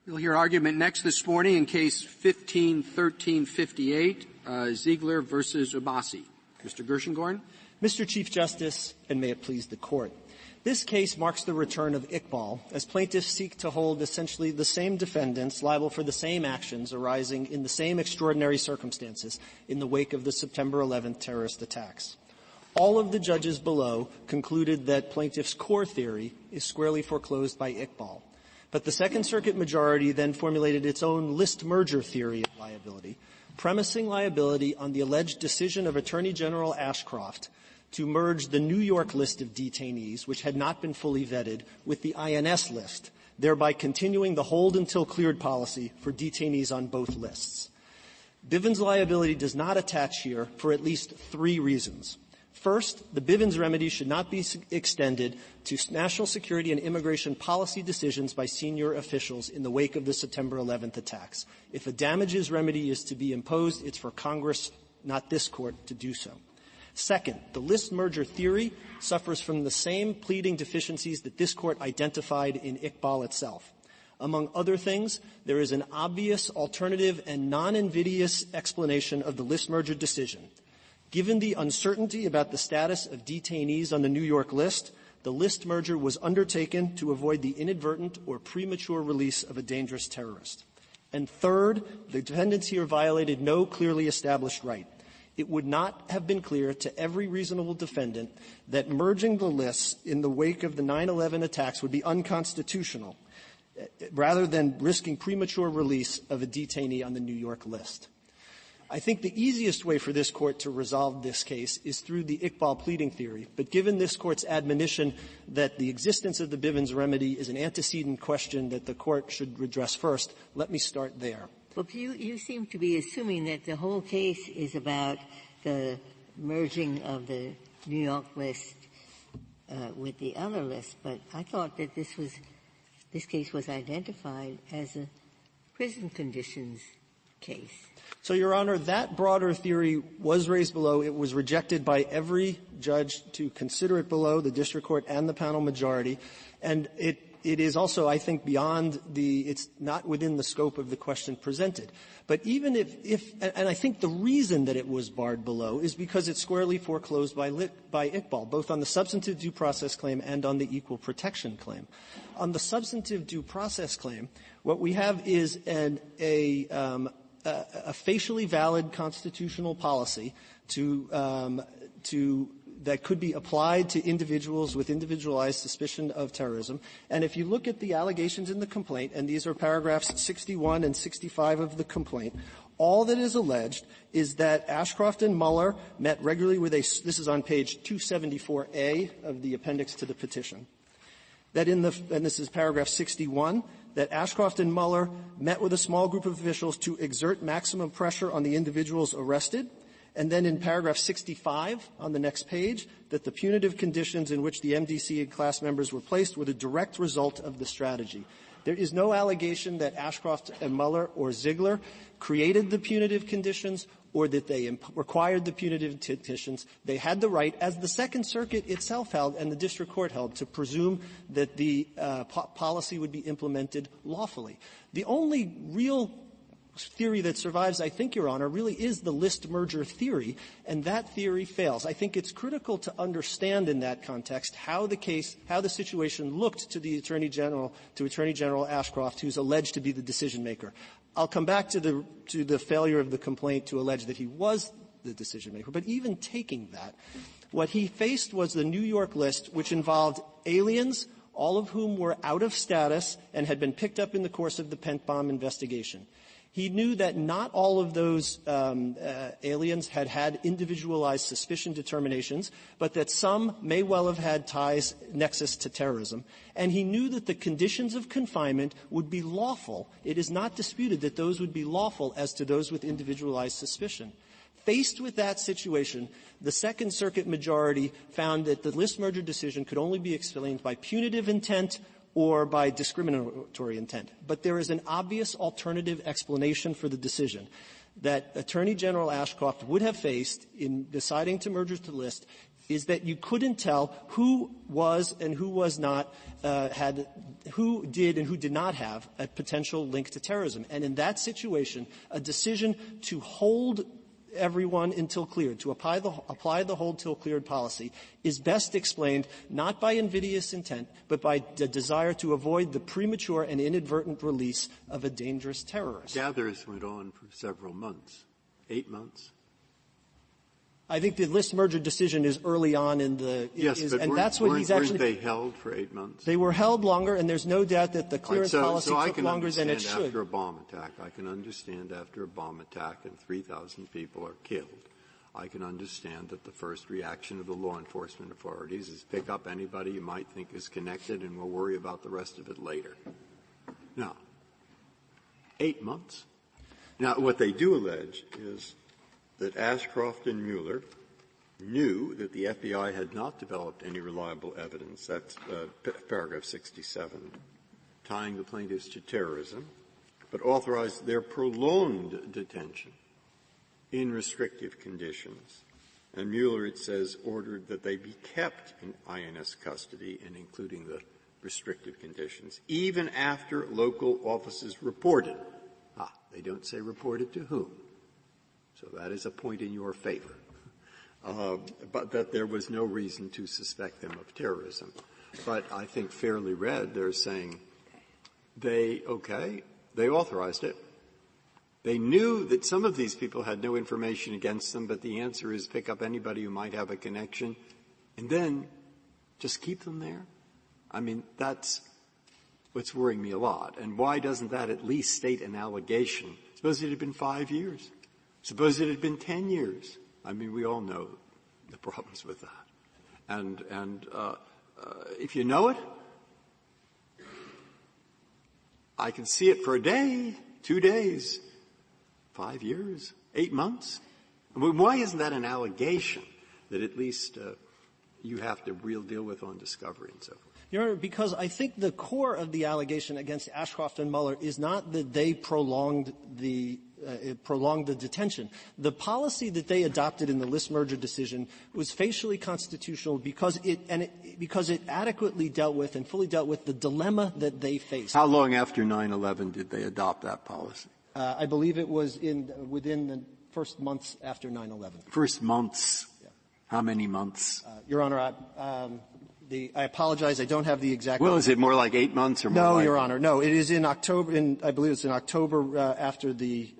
We'll hear argument next this morning in Case 15-1358, Ziegler versus Abbasi. Mr. Gershengorn. Mr. Chief Justice, and may it please the Court. This case marks the return of Iqbal, as plaintiffs seek to hold essentially the same defendants liable for the same actions arising in the same extraordinary circumstances in the wake of the September 11th terrorist attacks. All of the judges below concluded that plaintiffs' core theory is squarely foreclosed by Iqbal. But the Second Circuit majority then formulated its own list merger theory of liability, premising liability on the alleged decision of Attorney General Ashcroft to merge the New York list of detainees, which had not been fully vetted, with the INS list, thereby continuing the hold until cleared policy for detainees on both lists. Bivens liability does not attach here for at least three reasons. First, the Bivens remedy should not be extended to national security and immigration policy decisions by senior officials in the wake of the September 11th attacks. If a damages remedy is to be imposed, it's for Congress, not this Court, to do so. Second, the list merger theory suffers from the same pleading deficiencies that this Court identified in Iqbal itself. Among other things, there is an obvious, alternative, and non-invidious explanation of the list merger decision. Given the uncertainty about the status of detainees on the New York list, the list merger was undertaken to avoid the inadvertent or premature release of a dangerous terrorist. And third, the defendants here violated no clearly established right. It would not have been clear to every reasonable defendant that merging the lists in the wake of the 9/11 attacks would be unconstitutional, rather than risking premature release of a detainee on the New York list. I think the easiest way for this Court to resolve this case is through the Iqbal pleading theory, but given this Court's admonition that the existence of the Bivens remedy is an antecedent question that the Court should address first, let me start there. Well, you seem to be assuming that the whole case is about the merging of the New York list with the other list, but I thought that this case was identified as a prison conditions case. So, Your Honor, that broader theory was raised below. It was rejected by every judge to consider it below, the district court and the panel majority. And it is also, I think, beyond it's not within the scope of the question presented. But even and I think the reason that it was barred below is because it's squarely foreclosed by Iqbal, both on the substantive due process claim and on the equal protection claim. On the substantive due process claim, what we have is a facially valid constitutional policy that could be applied to individuals with individualized suspicion of terrorism. And if you look at the allegations in the complaint, and these are paragraphs 61 and 65 of the complaint, all that is alleged is that Ashcroft and Mueller met regularly with this is on page 274A of the appendix to the petition, and this is paragraph 61, that Ashcroft and Mueller met with a small group of officials to exert maximum pressure on the individuals arrested. And then in paragraph 65 on the next page, that the punitive conditions in which the MDC and class members were placed were the direct result of the strategy. There is no allegation that Ashcroft and Mueller or Ziegler created the punitive conditions or that they required the punitive conditions. They had the right, as the Second Circuit itself held and the district court held, to presume that the policy would be implemented lawfully. The only real theory that survives, I think, Your Honor, really is the list merger theory, and that theory fails. I think it's critical to understand in that context how the situation looked to the Attorney General Ashcroft, who's alleged to be the decision maker. I'll come back to the failure of the complaint to allege that he was the decision maker, but even taking that, what he faced was the New York list, which involved aliens, all of whom were out of status and had been picked up in the course of the Pent Bomb investigation. He knew that not all of those aliens had individualized suspicion determinations, but that some may well have had nexus to terrorism. And he knew that the conditions of confinement would be lawful. It is not disputed that those would be lawful as to those with individualized suspicion. Faced with that situation, the Second Circuit majority found that the list merger decision could only be explained by punitive intent or by discriminatory intent. But there is an obvious alternative explanation for the decision that Attorney General Ashcroft would have faced in deciding to merge the list is that you couldn't tell who was and who was not, who did and who did not have a potential link to terrorism. And in that situation, a decision to hold everyone until cleared, to apply the hold till cleared policy, is best explained not by invidious intent, but by the desire to avoid the premature and inadvertent release of a dangerous terrorist. Gathers went on for several months, 8 months. I think the list merger decision is early on in the yes, but and that's what he's actually. Weren't they held for 8 months? They were held longer, and there's no doubt that the clearance policy so took longer than it should. After a bomb attack, I can understand after a bomb attack and 3,000 people are killed, I can understand that the first reaction of the law enforcement authorities is pick up anybody you might think is connected, and we'll worry about the rest of it later. Now, 8 months. Now, what they do allege is that Ashcroft and Mueller knew that the FBI had not developed any reliable evidence, that's paragraph 67, tying the plaintiffs to terrorism, but authorized their prolonged detention in restrictive conditions. And Mueller, it says, ordered that they be kept in INS custody, and including the restrictive conditions, even after local offices reported. They don't say reported to whom. So that is a point in your favor. But that there was no reason to suspect them of terrorism. But I think fairly read, they're saying they authorized it. They knew that some of these people had no information against them, but the answer is pick up anybody who might have a connection, and then just keep them there. I mean, that's what's worrying me a lot. And why doesn't that at least state an allegation? Suppose it had been 5 years. Suppose it had been 10 years. I mean, we all know the problems with that. And if you know it, I can see it for a day, 2 days, 5 years, 8 months. I mean, why isn't that an allegation that at least you have to deal with on discovery and so forth? Your Honor, because I think the core of the allegation against Ashcroft and Mueller is not that they prolonged the detention. The policy that they adopted in the list merger decision was facially constitutional because it adequately dealt with and fully dealt with the dilemma that they faced. How long after 9/11 did they adopt that policy? I believe it was within the first months after 9/11. First months. Yeah. How many months? Your Honor, I apologize. I don't have the exact. Well, is it more like 8 months or more? No, like Your Honor. No, it is in October. I believe it's in October after the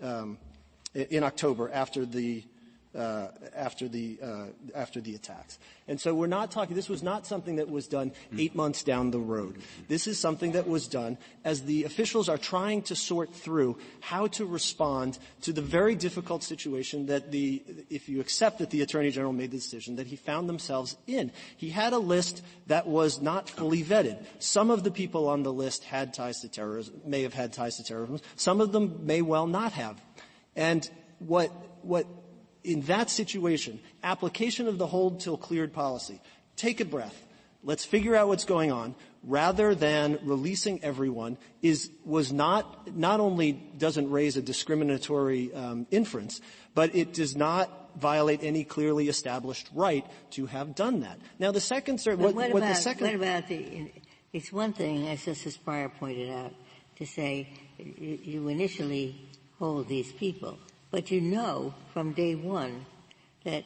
attacks. And so we're not talking. This was not something that was done 8 months down the road. This is something that was done as the officials are trying to sort through how to respond to the very difficult situation that if you accept that the Attorney General made the decision, that he found themselves in. He had a list that was not fully vetted. Some of the people on the list had ties to terrorism, may have had ties to terrorism. Some of them may well not have. And what in that situation, application of the hold till cleared policy, take a breath. Let's figure out what's going on, rather than releasing everyone, was not only doesn't raise a discriminatory inference, but it does not violate any clearly established right to have done that. Now, the Second Circuit. It's one thing, as Justice Breyer pointed out, to say you initially hold these people. But you know from day one that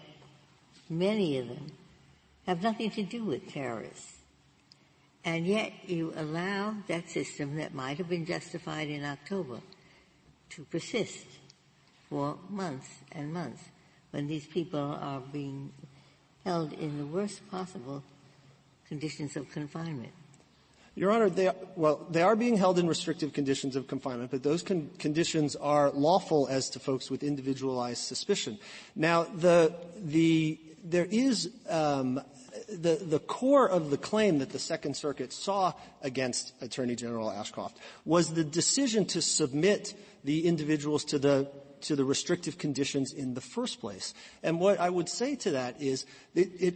many of them have nothing to do with terrorists. And yet you allow that system that might have been justified in October to persist for months and months when these people are being held in the worst possible conditions of confinement. Your Honor, they are being held in restrictive conditions of confinement, but those conditions are lawful as to folks with individualized suspicion. Now, there is the core of the claim that the Second Circuit saw against Attorney General Ashcroft was the decision to submit the individuals to to the restrictive conditions in the first place. And what I would say to that is it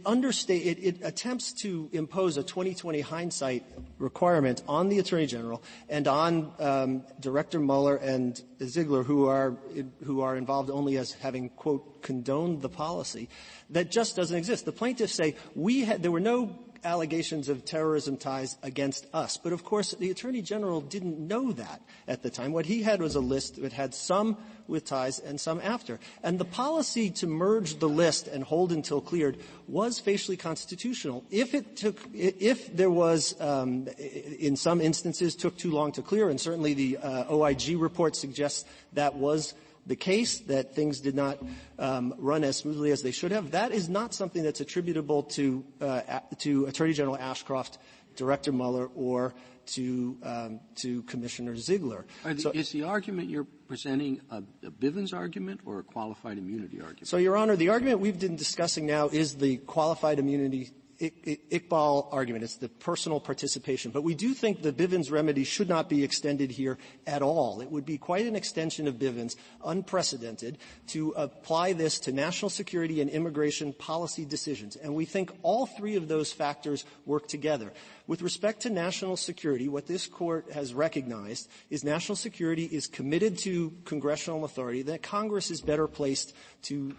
attempts to impose a 20/20 hindsight requirement on the Attorney General and on Director Mueller and Ziegler, who are involved only as having, quote, condoned the policy, that just doesn't exist. The plaintiffs say there were no allegations of terrorism ties against us. But, of course, the Attorney General didn't know that at the time. What he had was a list that had some with ties and some after. And the policy to merge the list and hold until cleared was facially constitutional. If there was, in some instances, took too long to clear, and certainly the OIG report suggests that was the case, that things did not run as smoothly as they should have, that is not something that's attributable to Attorney General Ashcroft, Director Mueller, or to Commissioner Ziegler. Is the argument you're presenting a Bivens argument or a qualified immunity argument? So, Your Honor, the argument we've been discussing now is the qualified immunity Iqbal argument. It's the personal participation. But we do think the Bivens remedy should not be extended here at all. It would be quite an extension of Bivens, unprecedented, to apply this to national security and immigration policy decisions. And we think all three of those factors work together. With respect to national security, what this Court has recognized is national security is committed to congressional authority, that Congress is better placed to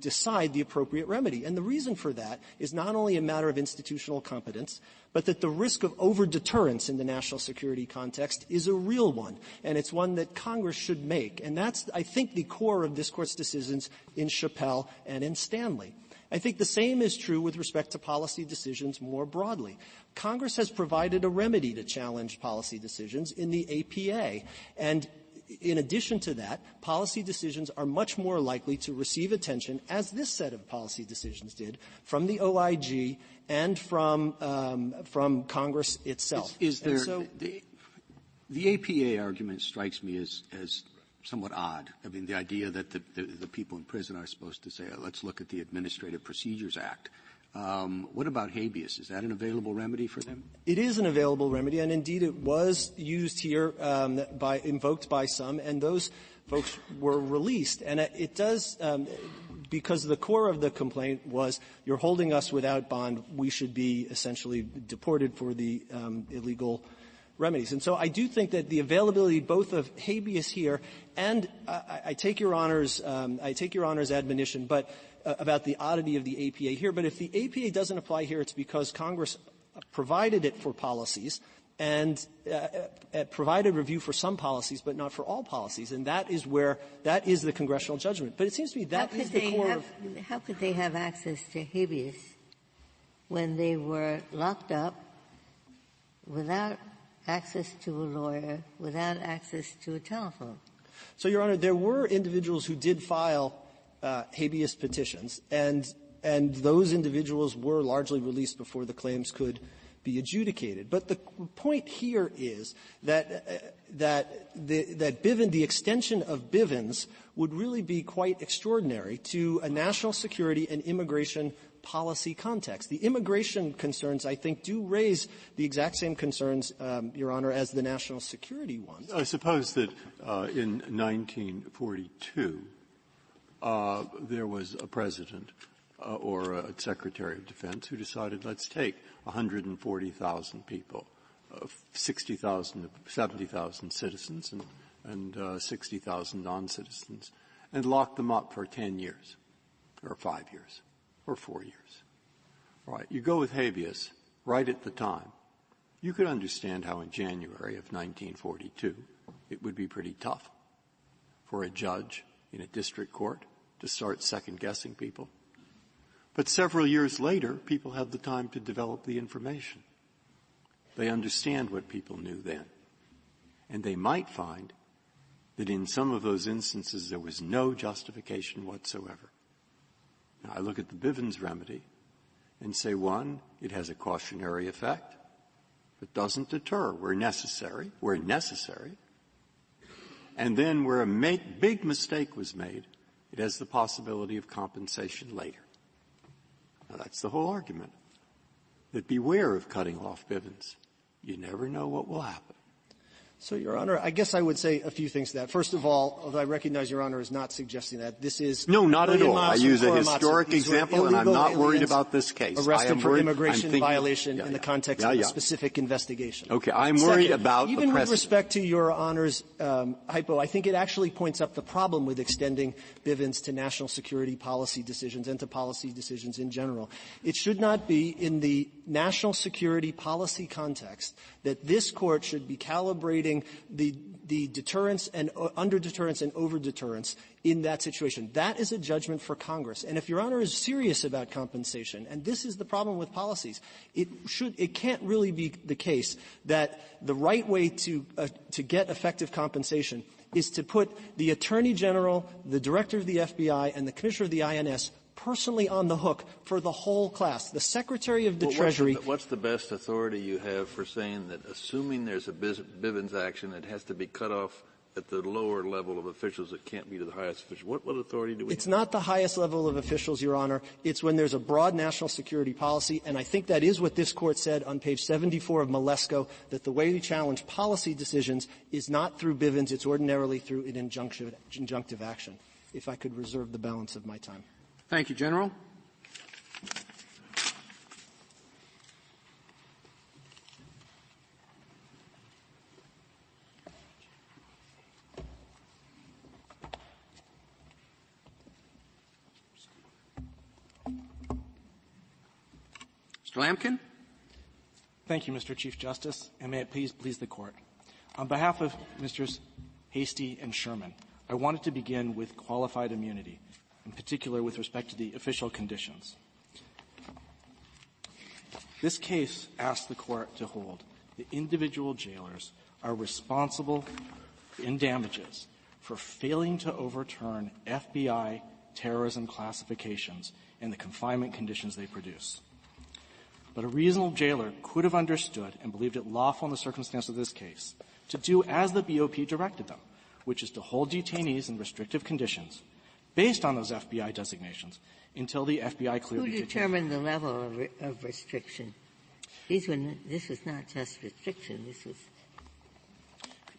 decide the appropriate remedy. And the reason for that is not only a matter of institutional competence, but that the risk of over-deterrence in the national security context is a real one, and it's one that Congress should make. And that's, I think, the core of this Court's decisions in Chappelle and in Stanley. I think the same is true with respect to policy decisions more broadly. Congress has provided a remedy to challenge policy decisions in the APA, and in addition to that, policy decisions are much more likely to receive attention, as this set of policy decisions did, from the OIG and from Congress itself. Is there the APA argument strikes me as somewhat odd. I mean, the idea that the people in prison are supposed to say, let's look at the Administrative Procedures Act. What about habeas? Is that an available remedy for them? It is an available remedy, and indeed it was used here, invoked by some, and those folks were released. And it does, because the core of the complaint was, you're holding us without bond, we should be essentially deported for the illegal remedies. And so I do think that the availability both of habeas here and I take Your Honor's admonition, but about the oddity of the APA here. But if the APA doesn't apply here, it's because Congress provided it for policies and provided review for some policies, but not for all policies. And that is the congressional judgment. But it seems to me that is the core of — How could they have access to habeas when they were locked up without access to a lawyer, without access to a telephone? So, Your Honor, there were individuals who did file habeas petitions, and those individuals were largely released before the claims could be adjudicated. But the point here is that the extension of Bivens would really be quite extraordinary to a national security and immigration policy context. The immigration concerns, I think, do raise the exact same concerns, Your Honor, as the national security ones. I suppose that in 1942, there was a president or a secretary of defense who decided, let's take 140,000 people, 60,000, 70,000 citizens and 60,000 non-citizens, and lock them up for 10 years or 5 years or 4 years. All right. You go with habeas right at the time. You could understand how in January of 1942 it would be pretty tough for a judge in a district court to start second-guessing people. But several years later, people have the time to develop the information. They understand what people knew then. And they might find that in some of those instances there was no justification whatsoever. Now, I look at the Bivens remedy and say, one, it has a cautionary effect. It doesn't deter where necessary. And then where a big mistake was made, it has the possibility of compensation later. Now, that's the whole argument. That beware of cutting off Bivens. You never know what will happen. So, Your Honor, I guess I would say a few things to that. First of all, although I recognize Your Honor is not suggesting that, this is no, not at all. I use a historic These example, and I'm not worried about this case. Arrested for immigration violation in the context of a specific investigation. Okay, I'm worried about even the with respect to Your Honor's hypo, I think it actually points up the problem with extending Bivens to national security policy decisions and to policy decisions in general. It should not be in the national security policy context that this Court should be calibrating the deterrence and under-deterrence and over-deterrence in that situation. That is a judgment for Congress. And if Your Honor is serious about compensation, and this is the problem with policies, it can't really be the case that the right way to get effective compensation is to put the Attorney General, the Director of the FBI, and the Commissioner of the INS personally on the hook for the whole class. The Secretary of the Treasury. What's the best authority you have for saying that assuming there's a Bivens action, it has to be cut off at the lower level of officials? It can't be to the highest official. What authority do we have? It's not the highest level of officials, Your Honor. It's when there's a broad national security policy, and I think that is what this Court said on page 74 of Malesko, that the way we challenge policy decisions is not through Bivens, it's ordinarily through an injunctive action. If I could reserve the balance of my time. Thank you, General. Mr. Lamkin. Thank you, Mr. Chief Justice, and may it please the Court. On behalf of Messrs. Hastie and Sherman, I wanted to begin with qualified immunity, in particular with respect to the official conditions. This case asks the Court to hold that individual jailers are responsible in damages for failing to overturn FBI terrorism classifications and the confinement conditions they produce. But a reasonable jailer could have understood and believed it lawful in the circumstance of this case to do as the BOP directed them, which is to hold detainees in restrictive conditions based on those FBI designations until the FBI clearly Who determined the level of restriction? This was not just restriction. This was.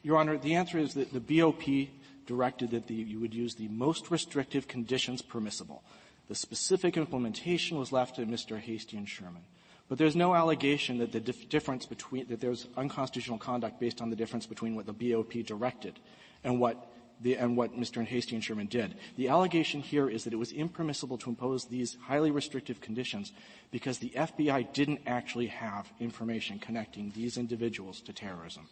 Your Honor, the answer is that the BOP directed that you would use the most restrictive conditions permissible. The specific implementation was left to Mr. Hastie and Sherman. But there's no allegation that the difference between that there's unconstitutional conduct based on the difference between what the BOP directed and what Mr. Hastie and Sherman did. The allegation here is that it was impermissible to impose these highly restrictive conditions because the FBI didn't actually have information connecting these individuals to terrorism.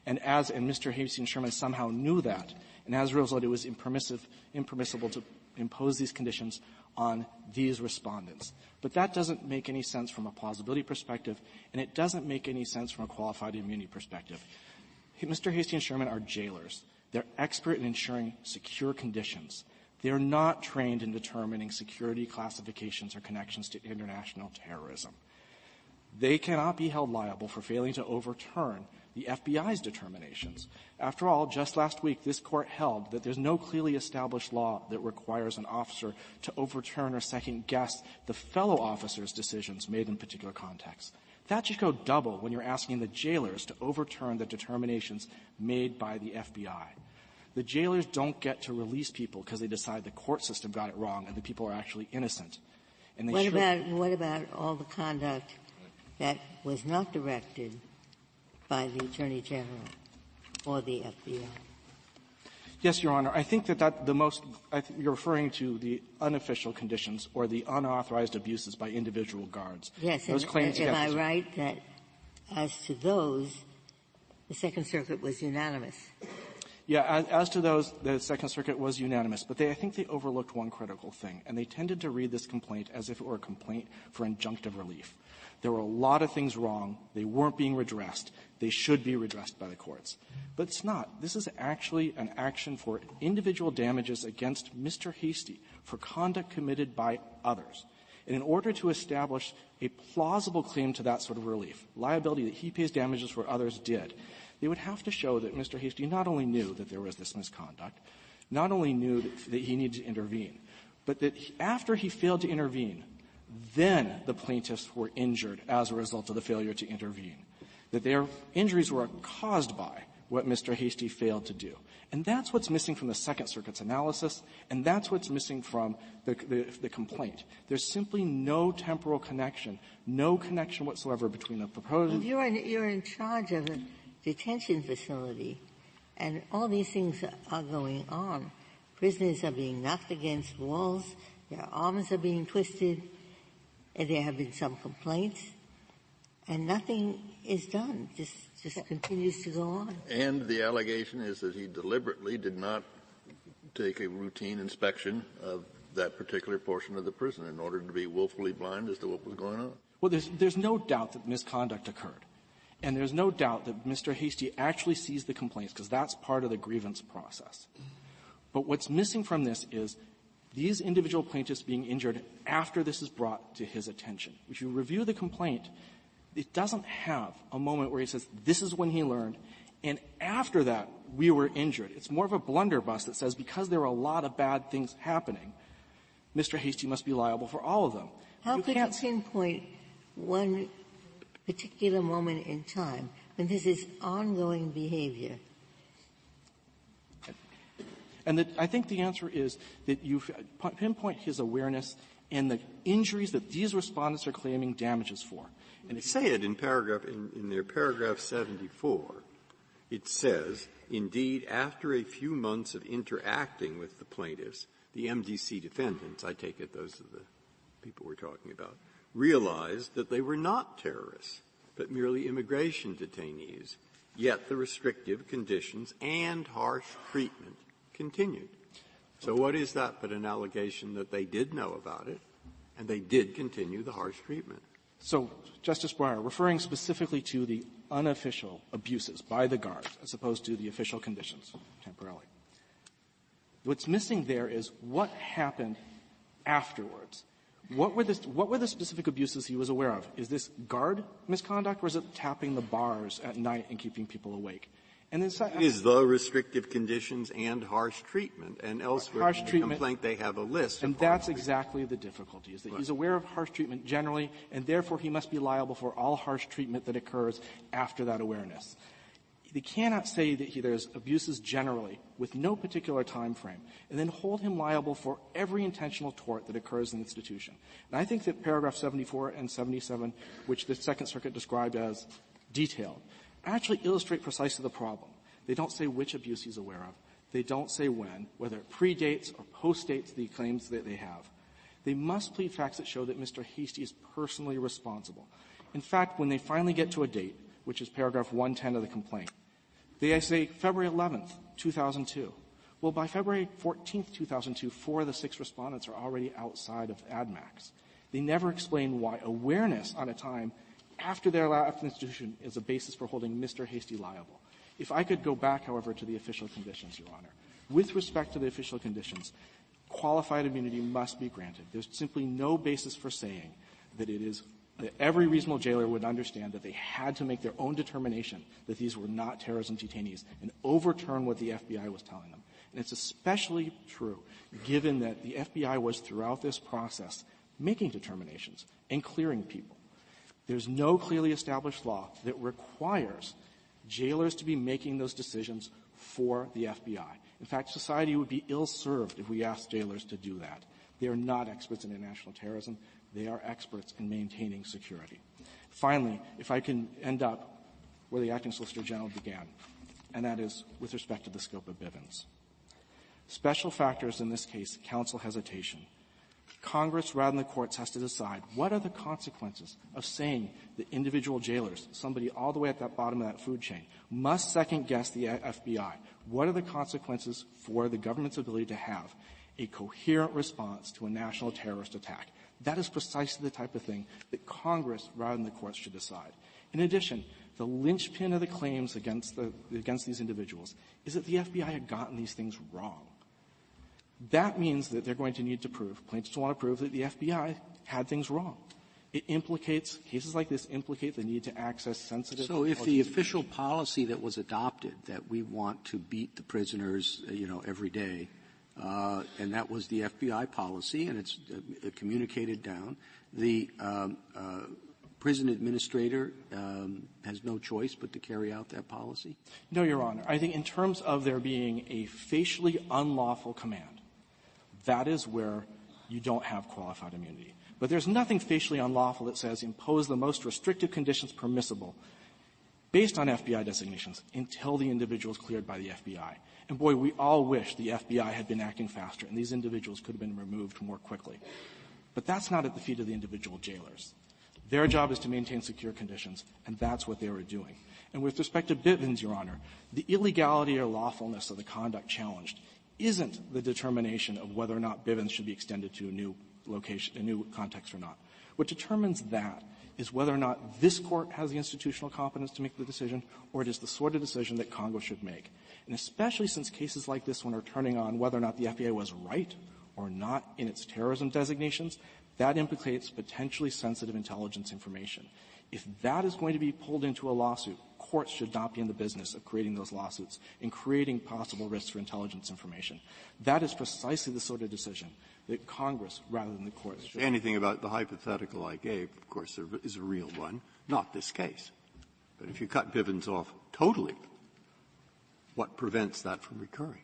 And Mr. Hastie and Sherman somehow knew that, and as a result, it was impermissible to impose these conditions on these respondents. But that doesn't make any sense from a plausibility perspective, and it doesn't make any sense from a qualified immunity perspective. Mr. Hastie and Sherman are jailers. They're expert in ensuring secure conditions. They're not trained in determining security classifications or connections to international terrorism. They cannot be held liable for failing to overturn the FBI's determinations. After all, just last week, this Court held that there's no clearly established law that requires an officer to overturn or second-guess the fellow officer's decisions made in particular contexts. That should go double when you're asking the jailers to overturn the determinations made by the FBI. The jailers don't get to release people because they decide the court system got it wrong and the people are actually innocent. And they what about all the conduct that was not directed by the Attorney General or the FBI? Yes, Your Honor. I think that you're referring to the unofficial conditions or the unauthorized abuses by individual guards. Yes, those claims am I right that as to those, the Second Circuit was unanimous? Yeah, as to those, the Second Circuit was unanimous, but I think they overlooked one critical thing, and they tended to read this complaint as if it were a complaint for injunctive relief. There were a lot of things wrong. They weren't being redressed. They should be redressed by the courts. But it's not. This is actually an action for individual damages against Mr. Hastie for conduct committed by others. And in order to establish a plausible claim to that sort of relief, liability that he pays damages where others did, they would have to show that Mr. Hastie not only knew that there was this misconduct, not only knew that he needed to intervene, but that after he failed to intervene, then the plaintiffs were injured as a result of the failure to intervene, that their injuries were caused by what Mr. Hastie failed to do. And that's what's missing from the Second Circuit's analysis, and that's what's missing from the complaint. There's simply no temporal connection, no connection whatsoever between the proposed. Well, you're in charge of a detention facility, and all these things are going on. Prisoners are being knocked against walls, their arms are being twisted, and there have been some complaints, and nothing is done. Just continues to go on. And the allegation is that he deliberately did not take a routine inspection of that particular portion of the prison in order to be willfully blind as to what was going on. Well, there's no doubt that misconduct occurred. And there's no doubt that Mr. Hastie actually sees the complaints, because that's part of the grievance process. But what's missing from this is these individual plaintiffs being injured after this is brought to his attention. If you review the complaint, it doesn't have a moment where he says, this is when he learned, and after that, we were injured. It's more of a blunderbuss that says because there are a lot of bad things happening, Mr. Hastie must be liable for all of them. How could you pinpoint one particular moment in time when this is ongoing behavior? And I think the answer is that you pinpoint his awareness and the injuries that these respondents are claiming damages for. And they say it in their paragraph 74. It says, indeed, after a few months of interacting with the plaintiffs, the MDC defendants, I take it those are the people we're talking about, realized that they were not terrorists, but merely immigration detainees, yet the restrictive conditions and harsh treatment continued. So what is that but an allegation that they did know about it, and they did continue the harsh treatment? So, Justice Breyer, referring specifically to the unofficial abuses by the guards as opposed to the official conditions temporarily, what's missing there is what happened afterwards. What were the specific abuses he was aware of? Is this guard misconduct, or is it tapping the bars at night and keeping people awake? And then it is the restrictive conditions and harsh treatment, and elsewhere in the complaint they have a list. And that's exactly the difficulty, is that he's aware of harsh treatment generally, and therefore he must be liable for all harsh treatment that occurs after that awareness. They cannot say that there's abuses generally with no particular time frame, and then hold him liable for every intentional tort that occurs in the institution. And I think that paragraph 74 and 77, which the Second Circuit described as detailed, actually illustrate precisely the problem. They don't say which abuse he's aware of. They don't say when, whether it predates or postdates the claims that they have. They must plead facts that show that Mr. Hastie is personally responsible. In fact, when they finally get to a date, which is paragraph 110 of the complaint, they say February 11th, 2002. Well, by February 14th, 2002, 4 of the 6 respondents are already outside of ADMAX. They never explain why awareness on a time after their last institution is a basis for holding Mr. Hastie liable. If I could go back, however, to the official conditions, Your Honor. With respect to the official conditions, qualified immunity must be granted. There's simply no basis for saying that it is that every reasonable jailer would understand that they had to make their own determination that these were not terrorism detainees and overturn what the FBI was telling them. And it's especially true given that the FBI was throughout this process making determinations and clearing people. There's no clearly established law that requires jailers to be making those decisions for the FBI. In fact, society would be ill-served if we asked jailers to do that. They are not experts in international terrorism. They are experts in maintaining security. Finally, if I can end up where the Acting Solicitor General began, and that is with respect to the scope of Bivens. Special factors in this case counsel hesitation. Congress, rather than the courts, has to decide what are the consequences of saying that individual jailers, somebody all the way at that bottom of that food chain, must second-guess the FBI. What are the consequences for the government's ability to have a coherent response to a national terrorist attack? That is precisely the type of thing that Congress, rather than the courts, should decide. In addition, the linchpin of the claims against these individuals is that the FBI had gotten these things wrong. That means that they're going to need to prove, plaintiffs want to prove that the FBI had things wrong. It implicates, cases like this implicate the need to access sensitive. So if the official policy that was adopted, that we want to beat the prisoners, every day, and that was the FBI policy, and it's communicated down, the prison administrator has no choice but to carry out that policy? No, Your Honor. I think in terms of there being a facially unlawful command, that is where you don't have qualified immunity. But there's nothing facially unlawful that says impose the most restrictive conditions permissible based on FBI designations until the individual is cleared by the FBI. And boy, we all wish the FBI had been acting faster and these individuals could have been removed more quickly. But that's not at the feet of the individual jailers. Their job is to maintain secure conditions, and that's what they were doing. And with respect to Bivens, Your Honor, the illegality or lawfulness of the conduct challenged isn't the determination of whether or not Bivens should be extended to a new location, a new context or not. What determines that is whether or not this Court has the institutional competence to make the decision, or it is the sort of decision that Congress should make. And especially since cases like this one are turning on whether or not the FBI was right or not in its terrorism designations, that implicates potentially sensitive intelligence information. If that is going to be pulled into a lawsuit, courts should not be in the business of creating those lawsuits and creating possible risks for intelligence information. That is precisely the sort of decision that Congress, rather than the courts, should. Anything about the hypothetical I gave, of course, there is a real one, not this case. But if you cut Bivens off totally, what prevents that from recurring?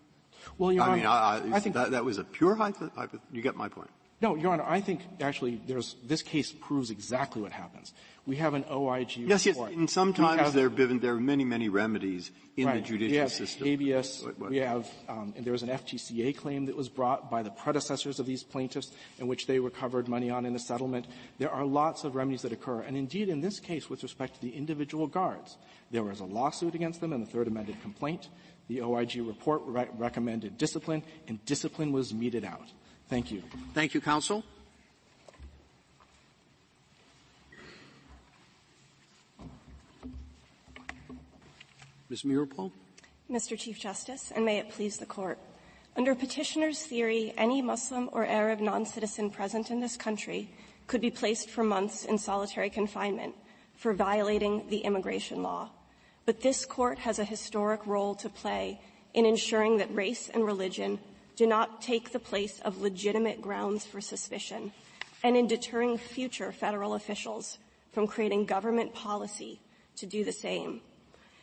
Well, Your Honor, I think that was a pure hypothetical. You get my point. No, Your Honor, I think actually this case proves exactly what happens. We have an OIG yes, report. Yes, and sometimes there are many, many remedies in right. the judicial system. We have habeas. We have, and there was an FTCA claim that was brought by the predecessors of these plaintiffs in which they recovered money on in the settlement. There are lots of remedies that occur. And indeed, in this case, with respect to the individual guards, there was a lawsuit against them in the third amended complaint. The OIG report recommended discipline, and discipline was meted out. Thank you. Thank you, counsel. Ms. Meeropol. Mr. Chief Justice, and may it please the Court. Under petitioner's theory, any Muslim or Arab non-citizen present in this country could be placed for months in solitary confinement for violating the immigration law. But this Court has a historic role to play in ensuring that race and religion do not take the place of legitimate grounds for suspicion, and in deterring future federal officials from creating government policy to do the same.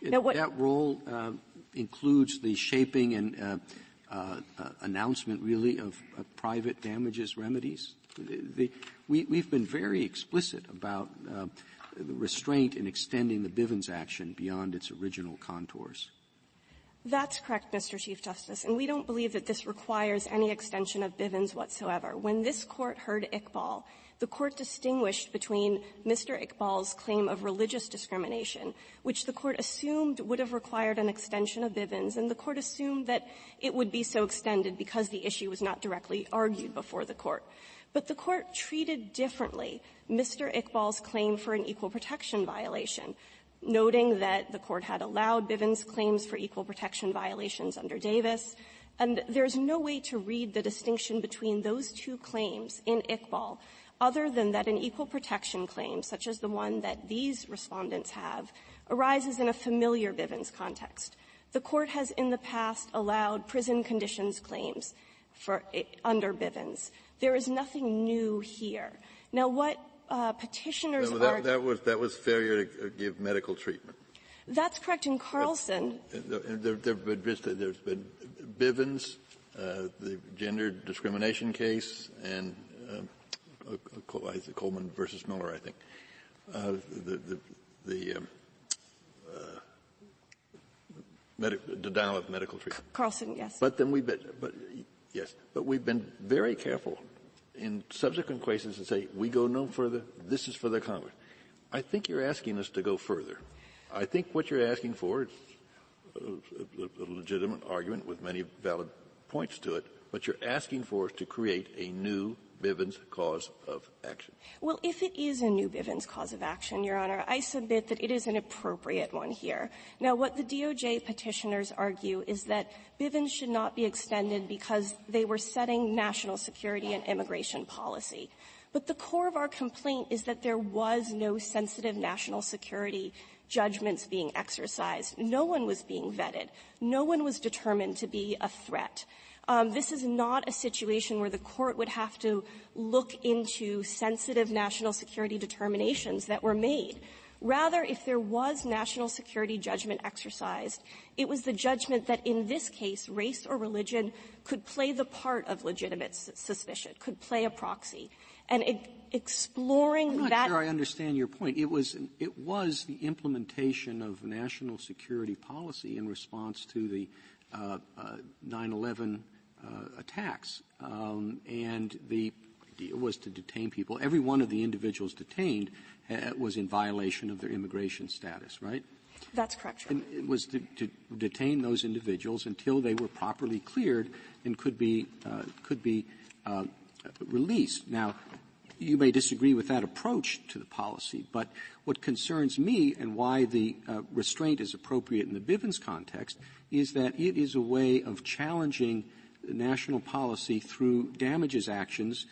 Now, that role includes the shaping and announcement, really, of private damages remedies. We've been very explicit about the restraint in extending the Bivens action beyond its original contours. That's correct, Mr. Chief Justice, and we don't believe that this requires any extension of Bivens whatsoever. When this Court heard Iqbal, the Court distinguished between Mr. Iqbal's claim of religious discrimination, which the Court assumed would have required an extension of Bivens, and the Court assumed that it would be so extended because the issue was not directly argued before the Court. But the Court treated differently Mr. Iqbal's claim for an equal protection violation, noting that the Court had allowed Bivens claims for equal protection violations under Davis, and there's no way to read the distinction between those two claims in Iqbal other than that an equal protection claim, such as the one that these respondents have, arises in a familiar Bivens context. The Court has in the past allowed prison conditions claims for under Bivens. There is nothing new here. Now, what petitioners are that was failure to give medical treatment. That's correct. In Carlson, there's been Bivens, the gender discrimination case, and Coleman versus Miller, I think. Denial of medical treatment. Carlson, yes. But we've been very careful in subsequent cases to say, we go no further, this is for the Congress. I think you're asking us to go further. I think what you're asking for is a legitimate argument with many valid points to it, but you're asking for us to create a new Bivens cause of action. Well, if it is a new Bivens cause of action, Your Honor, I submit that it is an appropriate one here. Now, what the DOJ petitioners argue is that Bivens should not be extended because they were setting national security and immigration policy. But the core of our complaint is that there was no sensitive national security judgments being exercised. No one was being vetted. No one was determined to be a threat. This is not a situation where the court would have to look into sensitive national security determinations that were made. Rather, if there was national security judgment exercised, it was the judgment that in this case, race or religion could play the part of legitimate suspicion, could play a proxy. And exploring I'm not that. sure I understand your point. It was the implementation of national security policy in response to the 9/11 attacks, and the idea was to detain people. Every one of the individuals detained was in violation of their immigration status, right? That's correct. And it was to detain those individuals until they were properly cleared and could be released. Now, you may disagree with that approach to the policy, but what concerns me and why the restraint is appropriate in the Bivens context is that it is a way of challenging national policy through damages actions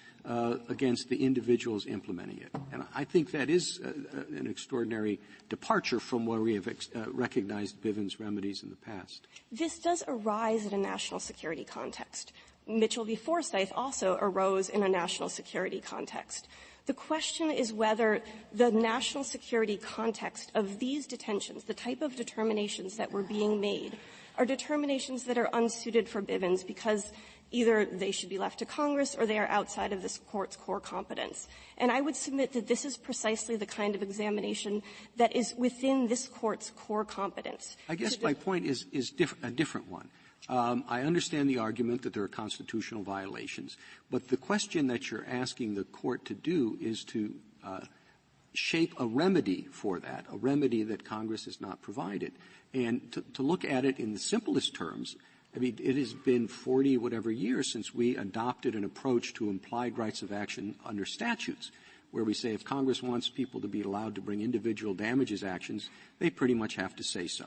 against the individuals implementing it. And I think that is an extraordinary departure from where we have recognized Bivens remedies in the past. This does arise in a national security context. Mitchell v. Forsyth also arose in a national security context. The question is whether the national security context of these detentions, the type of determinations that were being made, are determinations that are unsuited for Bivens because either they should be left to Congress or they are outside of this Court's core competence. And I would submit that this is precisely the kind of examination that is within this Court's core competence. I guess my point is a different one. I understand the argument that there are constitutional violations, but the question that you're asking the Court to do is to shape a remedy for that, a remedy that Congress has not provided. And to look at it in the simplest terms, I mean, it has been 40 whatever years since we adopted an approach to implied rights of action under statutes, where we say if Congress wants people to be allowed to bring individual damages actions, they pretty much have to say so.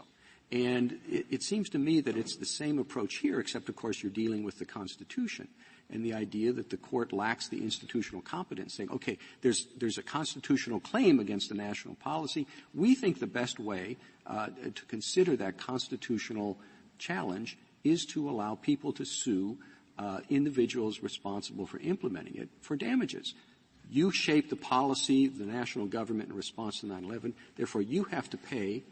And it seems to me that it's the same approach here, except, of course, you're dealing with the Constitution and the idea that the Court lacks the institutional competence, saying, okay, there's a constitutional claim against the national policy. We think the best way to consider that constitutional challenge is to allow people to sue individuals responsible for implementing it for damages. You shape the policy of the national government in response to 9/11. Therefore, you have to pay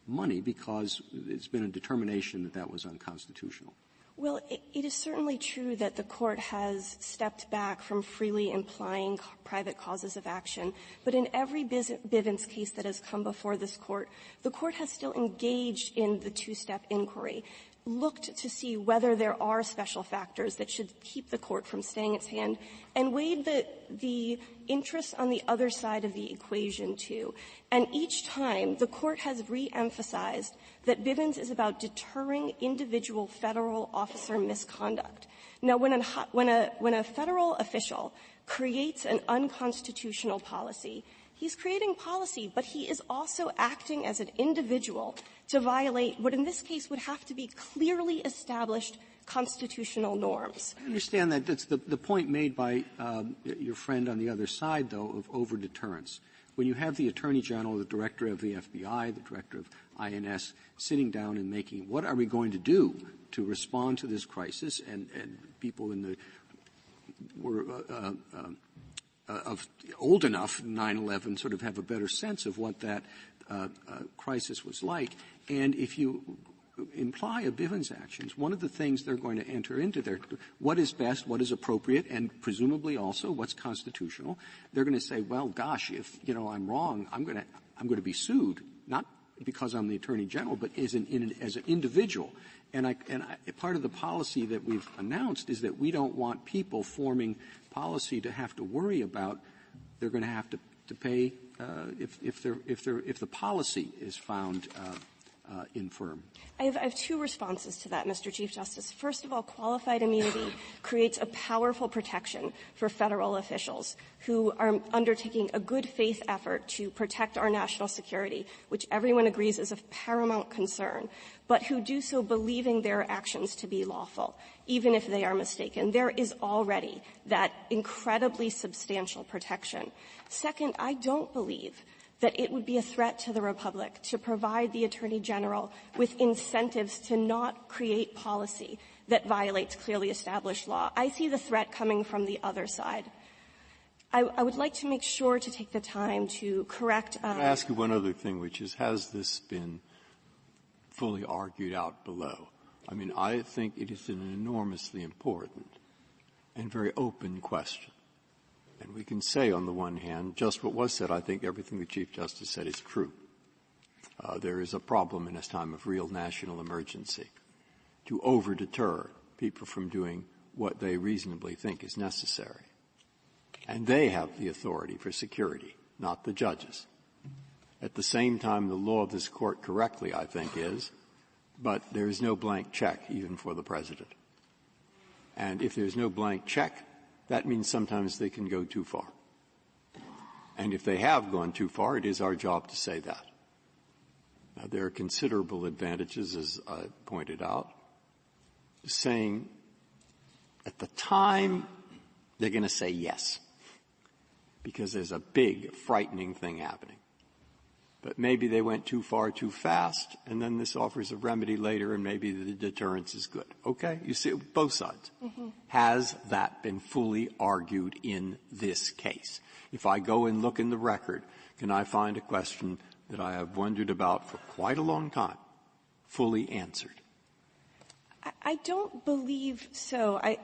money because it's been a determination that that was unconstitutional. Well, it is certainly true that the Court has stepped back from freely implying private causes of action, but in every Bivens case that has come before this Court, the Court has still engaged in the two-step inquiry, looked to see whether there are special factors that should keep the Court from staying its hand, and weighed the interests on the other side of the equation, too. And each time, the Court has re-emphasized that Bivens is about deterring individual federal officer misconduct. Now, when a federal official creates an unconstitutional policy, he's creating policy, but he is also acting as an individual to violate what in this case would have to be clearly established constitutional norms. I understand that. That's the point made by your friend on the other side, though, of over-deterrence. When you have the Attorney General, the Director of the FBI, the Director of INS sitting down and making, what are we going to do to respond to this crisis? And people in the were of old enough, 9/11, sort of have a better sense of what that crisis was like. And if you imply a Bivens actions, one of the things they're going to enter into there, what is best, what is appropriate, and presumably also what's constitutional. They're going to say, well, gosh, if, I'm wrong, I'm going to be sued, not because I'm the Attorney General, but as an individual. And part of the policy that we've announced is that we don't want people forming policy to have to worry about they're going to have to pay if the policy is found infirm. I have two responses to that, Mr. Chief Justice. First of all, qualified immunity creates a powerful protection for federal officials who are undertaking a good faith effort to protect our national security, which everyone agrees is of paramount concern, but who do so believing their actions to be lawful, even if they are mistaken. There is already that incredibly substantial protection. Second, I don't believe that it would be a threat to the Republic to provide the Attorney General with incentives to not create policy that violates clearly established law. I see the threat coming from the other side. I would like to make sure to take the time to correct. Can I ask you one other thing, which is, has this been fully argued out below? I mean, I think it is an enormously important and very open question. And we can say, on the one hand, just what was said. I think everything the Chief Justice said is true. There is a problem in a time of real national emergency to over-deter people from doing what they reasonably think is necessary. And they have the authority for security, not the judges. At the same time, the law of this Court correctly, I think, is, but there is no blank check even for the President. And if there's no blank check, that means sometimes they can go too far. And if they have gone too far, it is our job to say that. Now, there are considerable advantages, as I pointed out, saying at the time they're going to say yes, because there's a big, frightening thing happening. But maybe they went too far too fast, and then this offers a remedy later, and maybe the deterrence is good. Okay? You see both sides. Mm-hmm. Has that been fully argued in this case? If I go and look in the record, can I find a question that I have wondered about for quite a long time, fully answered? I don't believe so. I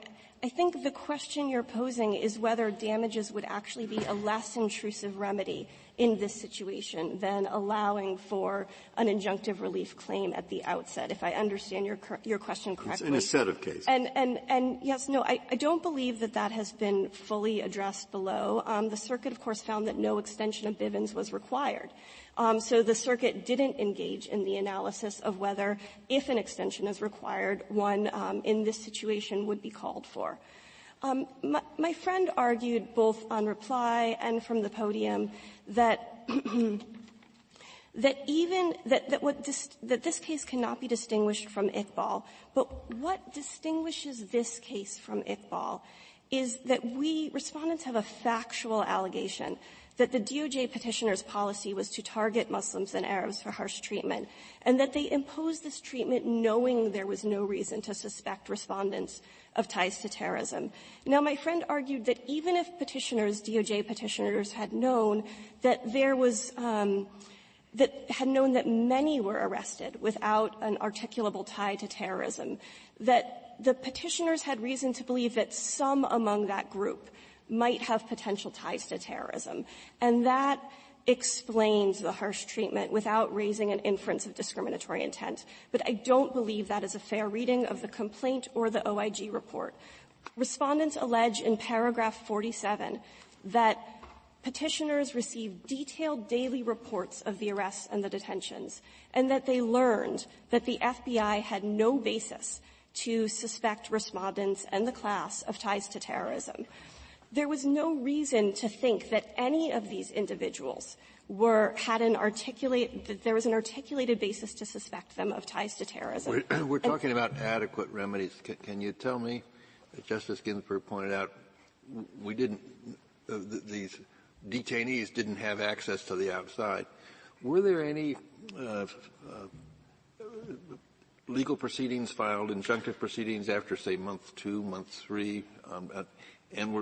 think the question you're posing is whether damages would actually be a less intrusive remedy in this situation than allowing for an injunctive relief claim at the outset, if I understand your question correctly. It's in a set of cases. And yes, no, I don't believe that has been fully addressed below. The circuit, of course, found that no extension of Bivens was required. So the circuit didn't engage in the analysis of whether, if an extension is required, one in this situation would be called for. My friend argued both on reply and from the podium that that this case cannot be distinguished from Iqbal. But what distinguishes this case from Iqbal is that we respondents have a factual allegation that the DOJ petitioner's policy was to target Muslims and Arabs for harsh treatment, and that they imposed this treatment knowing there was no reason to suspect respondents of ties to terrorism. Now, my friend argued that even if DOJ petitioners had known that there was that many were arrested without an articulable tie to terrorism, that the petitioners had reason to believe that some among that group might have potential ties to terrorism. And that explains the harsh treatment without raising an inference of discriminatory intent. But I don't believe that is a fair reading of the complaint or the OIG report. Respondents allege in paragraph 47 that petitioners received detailed daily reports of the arrests and the detentions, and that they learned that the FBI had no basis to suspect respondents and the class of ties to terrorism. There was no reason to think that any of these individuals that there was an articulated basis to suspect them of ties to terrorism. We're talking about adequate remedies. Can you tell me, Justice Ginsburg pointed out, these detainees didn't have access to the outside. Were there any legal proceedings filed, injunctive proceedings after, say, month 2, month 3, and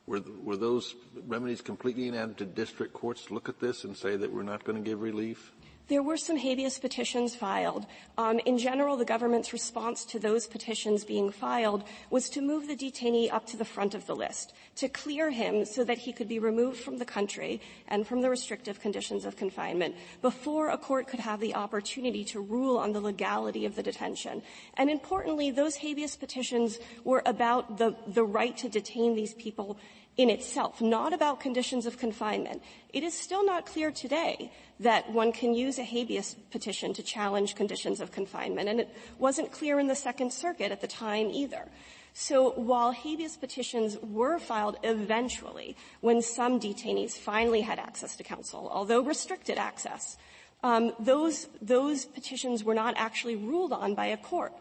were those remedies completely inadequate to district courts to look at this and say that we're not going to give relief? There were some habeas petitions filed. In general, the government's response to those petitions being filed was to move the detainee up to the front of the list, to clear him so that he could be removed from the country and from the restrictive conditions of confinement before a court could have the opportunity to rule on the legality of the detention. And importantly, those habeas petitions were about the right to detain these people in itself, not about conditions of confinement. It is still not clear today that one can use a habeas petition to challenge conditions of confinement, and it wasn't clear in the Second Circuit at the time either. So while habeas petitions were filed eventually when some detainees finally had access to counsel, although restricted access, those petitions were not actually ruled on by a court.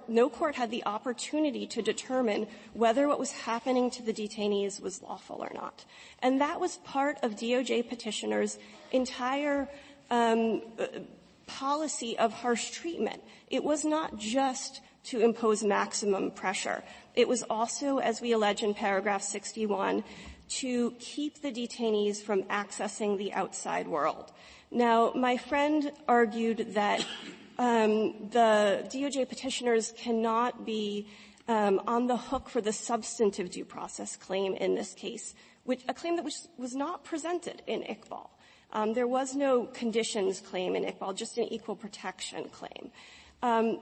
No court had the opportunity to determine whether what was happening to the detainees was lawful or not. And that was part of DOJ petitioners' entire policy of harsh treatment. It was not just to impose maximum pressure. It was also, as we allege in paragraph 61, to keep the detainees from accessing the outside world. Now, my friend argued that the DOJ petitioners cannot be on the hook for the substantive due process claim in this case, a claim that was not presented in Iqbal. There was no conditions claim in Iqbal, just an equal protection claim.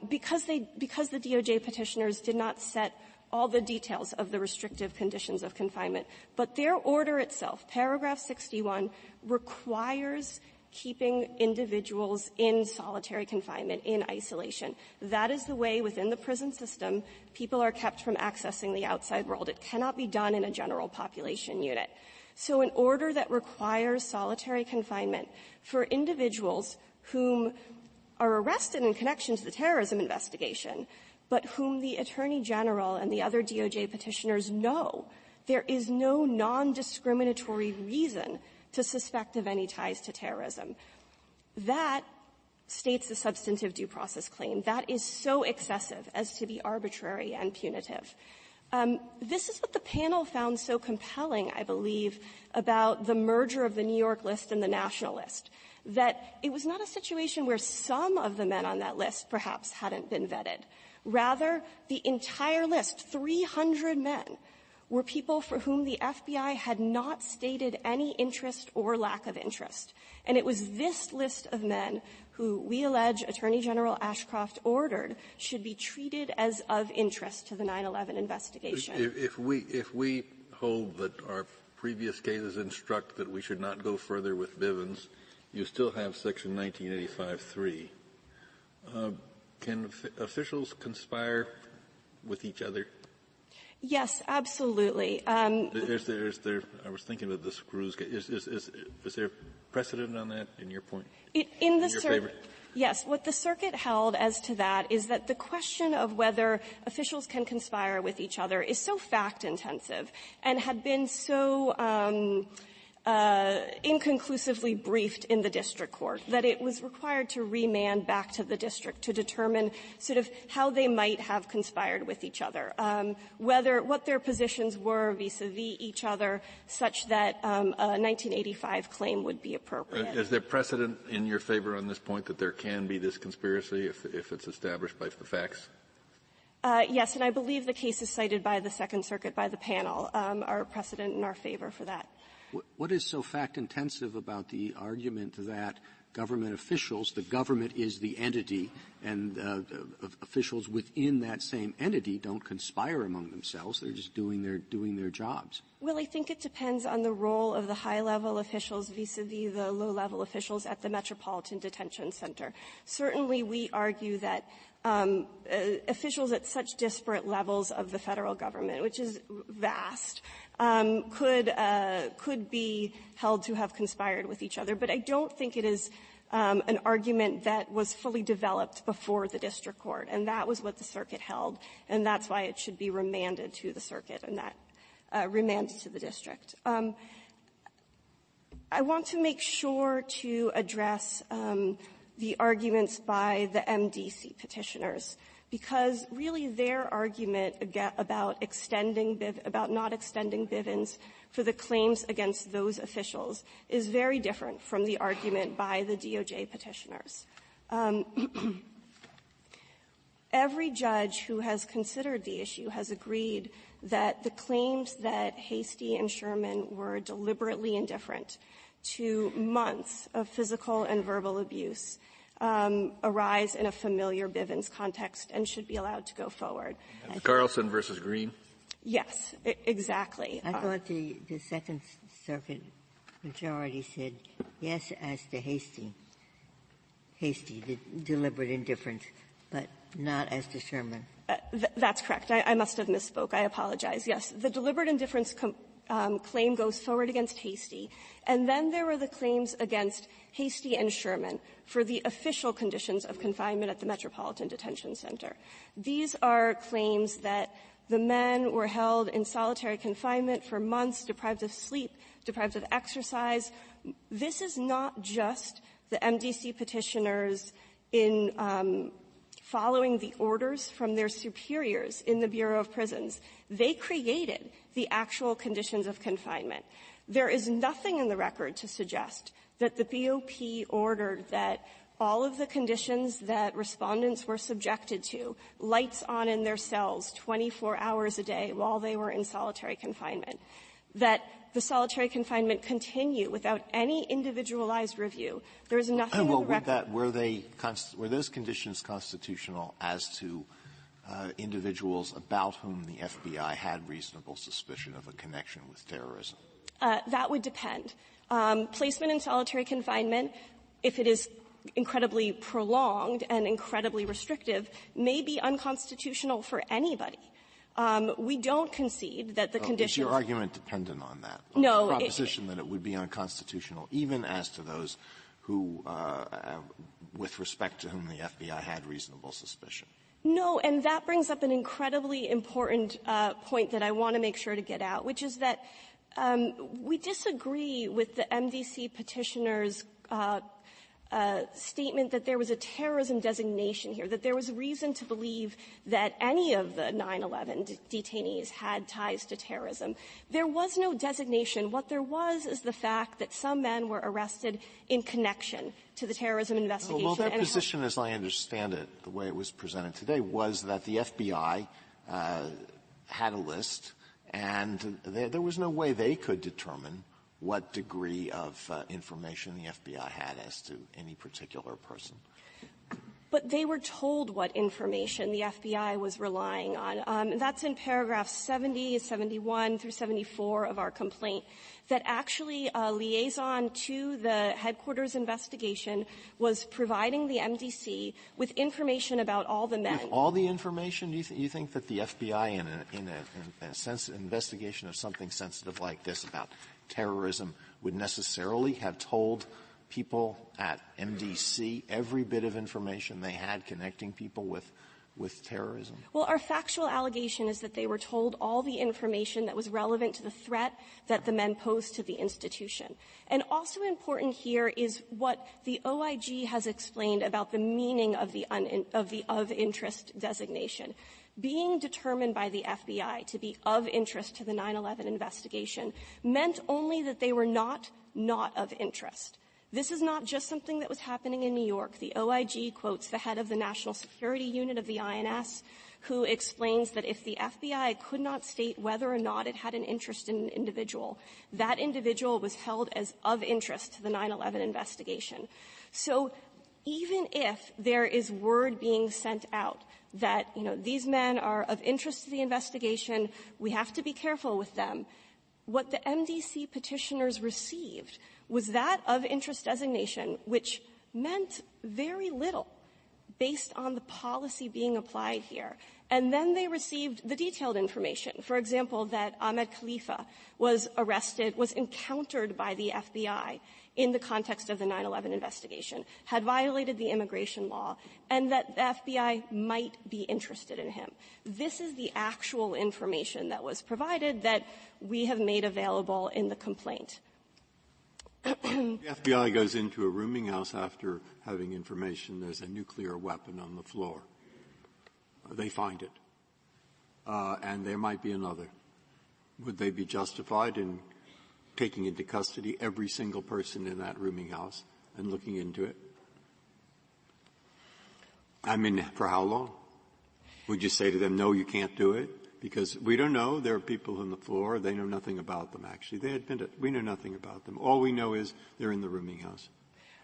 Because the DOJ petitioners did not set all the details of the restrictive conditions of confinement, but their order itself, paragraph 61, requires keeping individuals in solitary confinement, in isolation. That is the way within the prison system people are kept from accessing the outside world. It cannot be done in a general population unit. So an order that requires solitary confinement for individuals whom are arrested in connection to the terrorism investigation, but whom the Attorney General and the other DOJ petitioners know there is no non-discriminatory reason to suspect of any ties to terrorism. That states the substantive due process claim. That is so excessive as to be arbitrary and punitive. This is what the panel found so compelling, I believe, about the merger of the New York list and the national list, that it was not a situation where some of the men on that list perhaps hadn't been vetted. Rather, the entire list, 300 men, were people for whom the FBI had not stated any interest or lack of interest. And it was this list of men who we allege Attorney General Ashcroft ordered should be treated as of interest to the 9/11 investigation. If we hold that our previous cases instruct that we should not go further with Bivens, you still have Section 1985(3). Can officials conspire with each other? Yes, absolutely. I was thinking of the Screws case. Is there precedent on that in your point? In your favor? Yes. What the circuit held as to that is that the question of whether officials can conspire with each other is so fact-intensive and had been so inconclusively briefed in the district court that it was required to remand back to the district to determine sort of how they might have conspired with each other, what their positions were vis-a-vis each other, such that a 1985 claim would be appropriate. Is there precedent in your favor on this point that there can be this conspiracy if it's established by the facts? Yes, and I believe the cases cited by the Second Circuit by the panel are precedent in our favor for that. What is so fact-intensive about the argument that government officials, the government is the entity, and officials within that same entity don't conspire among themselves? They're just doing their jobs. Well, I think it depends on the role of the high-level officials vis-a-vis the low-level officials at the Metropolitan Detention Center. Certainly, we argue that officials at such disparate levels of the federal government, which is vast, could be held to have conspired with each other. But I don't think it is an argument that was fully developed before the district court, and that was what the circuit held, and that's why it should be remanded to the circuit and that remanded to the district. I want to make sure to address the arguments by the MDC petitioners, because really their argument about not extending Bivens for the claims against those officials is very different from the argument by the DOJ petitioners. Every judge who has considered the issue has agreed that the claims that Hastie and Sherman were deliberately indifferent to months of physical and verbal abuse arise in a familiar Bivens context and should be allowed to go forward. Carlson versus Green? Yes, exactly. I thought the Second Circuit majority said yes as to Hastie, the deliberate indifference, but not as to Sherman. That's correct. I must have misspoke. I apologize. Yes, the deliberate indifference claim goes forward against Hastie. And then there were the claims against Hastie and Sherman for the official conditions of confinement at the Metropolitan Detention Center. These are claims that the men were held in solitary confinement for months, deprived of sleep, deprived of exercise. This is not just the MDC petitioners in following the orders from their superiors in the Bureau of Prisons. They created the actual conditions of confinement. There is nothing in the record to suggest that the BOP ordered that all of the conditions that respondents were subjected to, lights on in their cells 24 hours a day while they were in solitary confinement, that the solitary confinement continue without any individualized review. There is nothing in the record. Were those conditions constitutional as to individuals about whom the FBI had reasonable suspicion of a connection with terrorism? That would depend. Placement in solitary confinement, if it is incredibly prolonged and incredibly restrictive, may be unconstitutional for anybody. We don't concede that the conditions. Is your argument dependent on that? No. The proposition that it would be unconstitutional, even as to those who, with respect to whom the FBI had reasonable suspicion? No, and that brings up an incredibly important point that I want to make sure to get out, which is that we disagree with the MDC petitioners' statement that there was a terrorism designation here, that there was reason to believe that any of the 9/11 detainees had ties to terrorism. There was no designation. What there was is the fact that some men were arrested in connection to the terrorism investigation. Well, their position, as I understand it, the way it was presented today, was that the FBI had a list, and there was no way they could determine what degree of information the FBI had as to any particular person. But they were told what information the FBI was relying on. That's in paragraphs 70, 71 through 74 of our complaint, that actually a liaison to the headquarters investigation was providing the MDC with information about all the men. With all the information? Do you think that the FBI, in a investigation of something sensitive like this about terrorism, would necessarily have told people at MDC every bit of information they had connecting people with terrorism? Well, our factual allegation is that they were told all the information that was relevant to the threat that the men posed to the institution. And also important here is what the OIG has explained about the meaning of the of interest designation. Being determined by the FBI to be of interest to the 9/11 investigation meant only that they were not of interest. This is not just something that was happening in New York. The OIG quotes the head of the National Security Unit of the INS, who explains that if the FBI could not state whether or not it had an interest in an individual, that individual was held as of interest to the 9/11 investigation. So even if there is word being sent out that, these men are of interest to the investigation, we have to be careful with them, what the MDC petitioners received was that of interest designation, which meant very little based on the policy being applied here. And then they received the detailed information. For example, that Ahmed Khalifa was arrested, was encountered by the FBI in the context of the 9/11 investigation, had violated the immigration law, and that the FBI might be interested in him. This is the actual information that was provided that we have made available in the complaint. The FBI goes into a rooming house after having information there's a nuclear weapon on the floor. They find it. And there might be another. Would they be justified in taking into custody every single person in that rooming house and looking into it? I mean, for how long? Would you say to them, no, you can't do it? Because we don't know. There are people on the floor. They know nothing about them, actually. We know nothing about them. All we know is they're in the rooming house.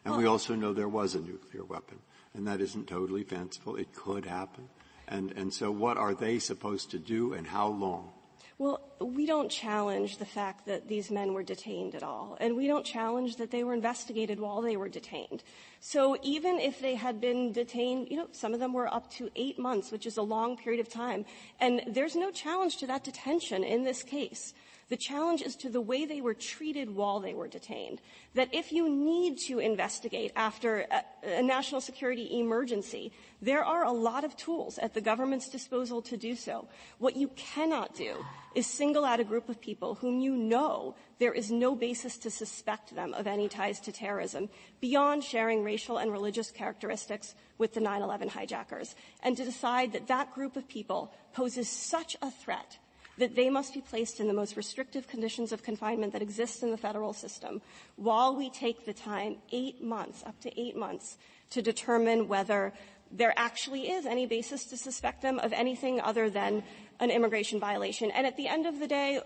And we also know there was a nuclear weapon. And that isn't totally fanciful. It could happen. And so what are they supposed to do and how long? Well, we don't challenge the fact that these men were detained at all. And we don't challenge that they were investigated while they were detained. So even if they had been detained, some of them were up to 8 months, which is a long period of time. And there's no challenge to that detention in this case. The challenge is to the way they were treated while they were detained. That if you need to investigate after a national security emergency, there are a lot of tools at the government's disposal to do so. What you cannot do is single out a group of people whom you know there is no basis to suspect them of any ties to terrorism beyond sharing racial and religious characteristics with the 9/11 hijackers, and to decide that that group of people poses such a threat that they must be placed in the most restrictive conditions of confinement that exist in the federal system while we take the time, 8 months, up to 8 months, to determine whether there actually is any basis to suspect them of anything other than an immigration violation. And at the end of the day,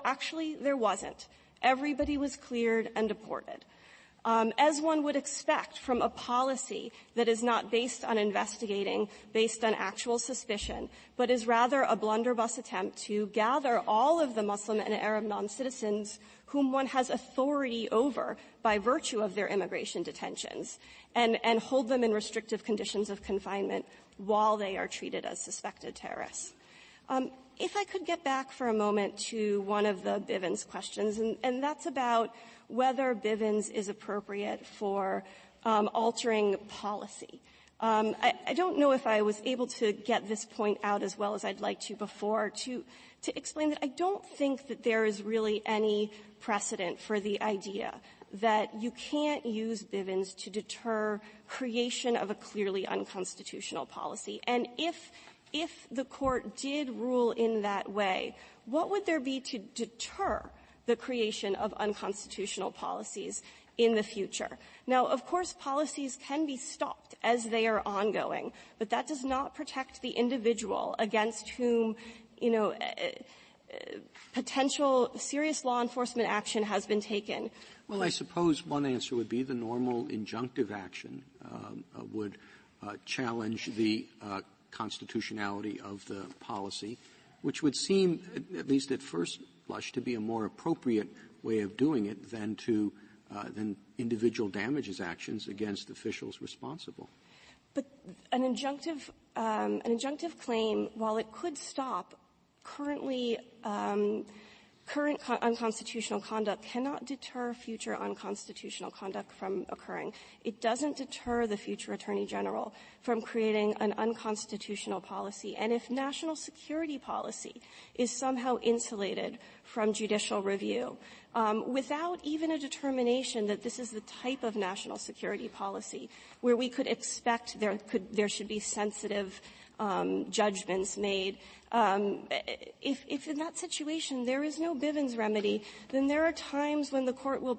actually there wasn't. Everybody was cleared and deported. As one would expect from a policy that is not based on investigating, based on actual suspicion, but is rather a blunderbuss attempt to gather all of the Muslim and Arab non-citizens whom one has authority over by virtue of their immigration detentions and hold them in restrictive conditions of confinement while they are treated as suspected terrorists. If I could get back for a moment to one of the Bivens questions, and that's about whether Bivens is appropriate for altering policy. I don't know if I was able to get this point out as well as I'd like to before to explain that I don't think that there is really any precedent for the idea that you can't use Bivens to deter creation of a clearly unconstitutional policy. And if the Court did rule in that way, what would there be to deter the creation of unconstitutional policies in the future? Now, of course, policies can be stopped as they are ongoing, but that does not protect the individual against whom, potential serious law enforcement action has been taken. Well, I suppose one answer would be the normal injunctive action would challenge the constitutionality of the policy, which would seem, at least at first blush, to be a more appropriate way of doing it than individual damages actions against officials responsible. But an injunctive claim, while it could stop current unconstitutional conduct, cannot deter future unconstitutional conduct from occurring. It doesn't deter the future Attorney General from creating an unconstitutional policy. And if national security policy is somehow insulated from judicial review, without even a determination that this is the type of national security policy where we could expect there should be sensitive judgments made. If in that situation there is no Bivens remedy, then there are times when the Court will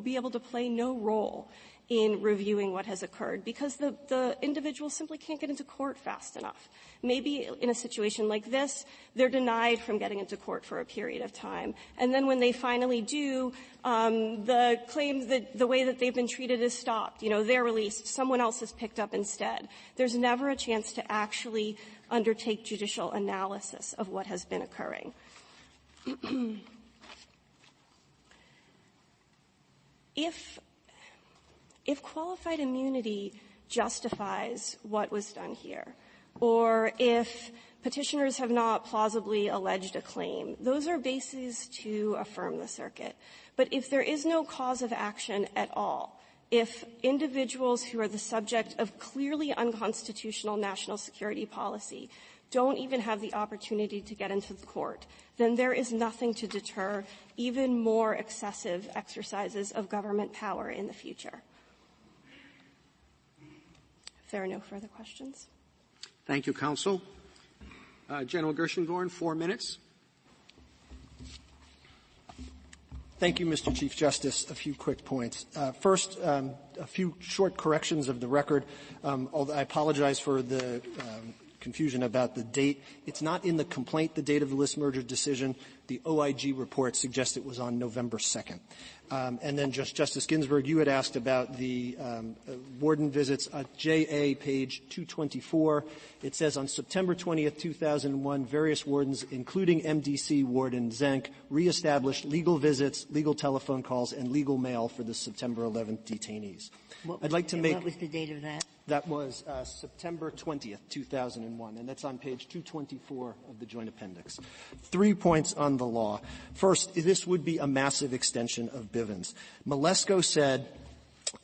be able to play no role in reviewing what has occurred because the individual simply can't get into court fast enough. Maybe in a situation like this, they're denied from getting into court for a period of time. And then when they finally do, the claims that the way that they've been treated is stopped. They're released. Someone else is picked up instead. There's never a chance to actually undertake judicial analysis of what has been occurring. If qualified immunity justifies what was done here, or if petitioners have not plausibly alleged a claim, those are bases to affirm the circuit. But if there is no cause of action at all, if individuals who are the subject of clearly unconstitutional national security policy don't even have the opportunity to get into the court, then there is nothing to deter even more excessive exercises of government power in the future. If there are no further questions. Thank you, counsel. General Gershengorn, 4 minutes. Thank you, Mr. Chief Justice. A few quick points. First, a few short corrections of the record. Although I apologize for the confusion about the date. It's not in the complaint, the date of the list merger decision. The OIG report suggests it was on November 2nd. And then Justice Ginsburg, you had asked about the warden visits. JA page 224, it says on September 20th, 2001, various wardens, including MDC warden Zenk, reestablished legal visits, legal telephone calls, and legal mail for the September 11th detainees. What was the date of that? That was September 20th, 2001, and that's on page 224 of the Joint Appendix. 3 points on the law. First, this would be a massive extension of Bivens. Malesko said,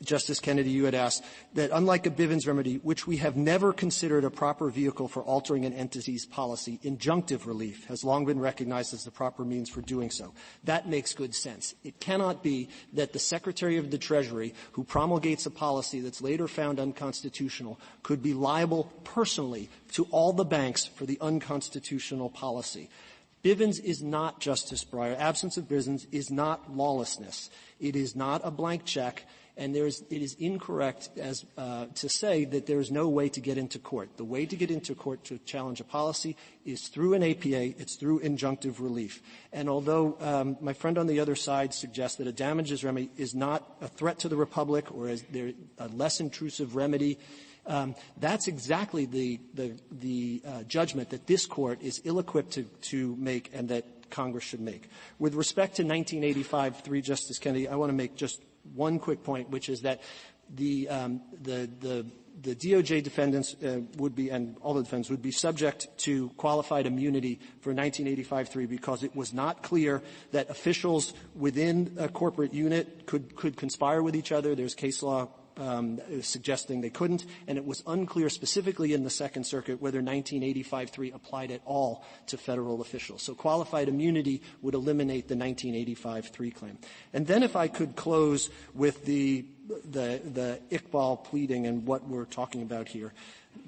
Justice Kennedy, you had asked, that unlike a Bivens remedy, which we have never considered a proper vehicle for altering an entity's policy, injunctive relief has long been recognized as the proper means for doing so. That makes good sense. It cannot be that the Secretary of the Treasury, who promulgates a policy that's later found unconstitutional, could be liable personally to all the banks for the unconstitutional policy. Bivens is not, Justice Breyer, absence of Bivens is not lawlessness. It is not a blank check. And it is incorrect to say that there is no way to get into court. The way to get into court to challenge a policy is through an APA. It's through injunctive relief. And although my friend on the other side suggests that a damages remedy is not a threat to the Republic or is there a less intrusive remedy, that's exactly the judgment that this Court is ill-equipped to make and that Congress should make. With respect to 1985-3, Justice Kennedy, I want to make just one quick point, which is that the DOJ defendants would be, and all the defendants would be subject to qualified immunity for 1985-3 because it was not clear that officials within a corporate unit could conspire with each other. There's case law suggesting they couldn't, and it was unclear specifically in the Second Circuit whether 1985-3 applied at all to federal officials. So qualified immunity would eliminate the 1985-3 claim. And then if I could close with the Iqbal pleading and what we're talking about here.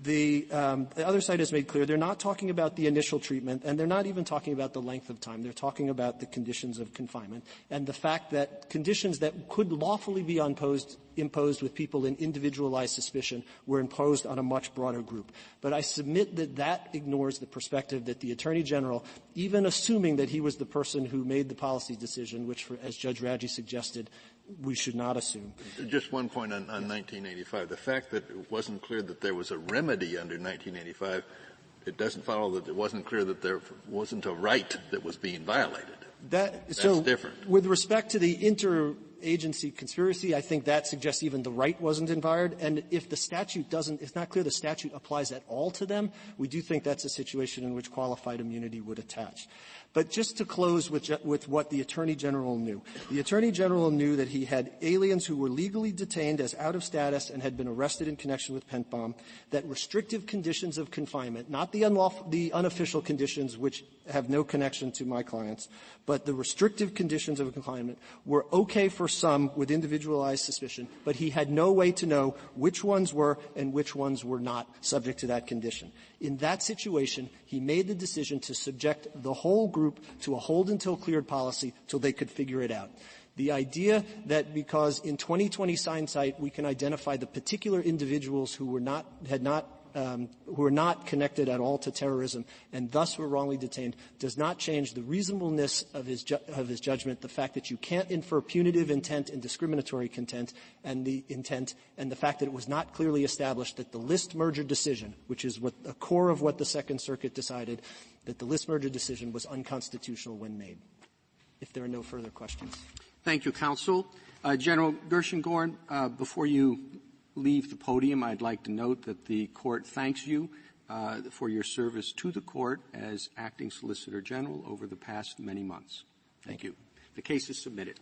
The other side has made clear they're not talking about the initial treatment, and they're not even talking about the length of time. They're talking about the conditions of confinement and the fact that conditions that could lawfully be imposed with people in individualized suspicion were imposed on a much broader group. But I submit that ignores the perspective that the Attorney General, even assuming that he was the person who made the policy decision, which, as Judge Radji suggested, we should not assume. Just one point on 1985. The fact that it wasn't clear that there was a remedy under 1985, it doesn't follow that it wasn't clear that there wasn't a right that was being violated. That's different. With respect to the interagency conspiracy, I think that suggests even the right wasn't inviolate. And if the statute it's not clear the statute applies at all to them, we do think that's a situation in which qualified immunity would attach. But just to close with what the Attorney General knew. The Attorney General knew that he had aliens who were legally detained as out of status and had been arrested in connection with Pentbomb, that restrictive conditions of confinement, not the unofficial conditions which have no connection to my clients, but the restrictive conditions of confinement were okay for some with individualized suspicion, but he had no way to know which ones were and which ones were not subject to that condition. In that situation, he made the decision to subject the whole group to a hold until cleared policy till they could figure it out. The idea that because in 2020 hindsight we can identify the particular individuals who were not connected at all to terrorism and thus were wrongly detained does not change the reasonableness of his judgment, the fact that you can't infer punitive intent and discriminatory intent and the fact that it was not clearly established that the list merger decision, which is what a core of what the Second Circuit decided, that the list merger decision was unconstitutional when made. If there are no further questions. Thank you, counsel. General Gershengorn, before you leave the podium, I'd like to note that the Court thanks you for your service to the Court as Acting Solicitor General over the past many months. Thank you. The case is submitted.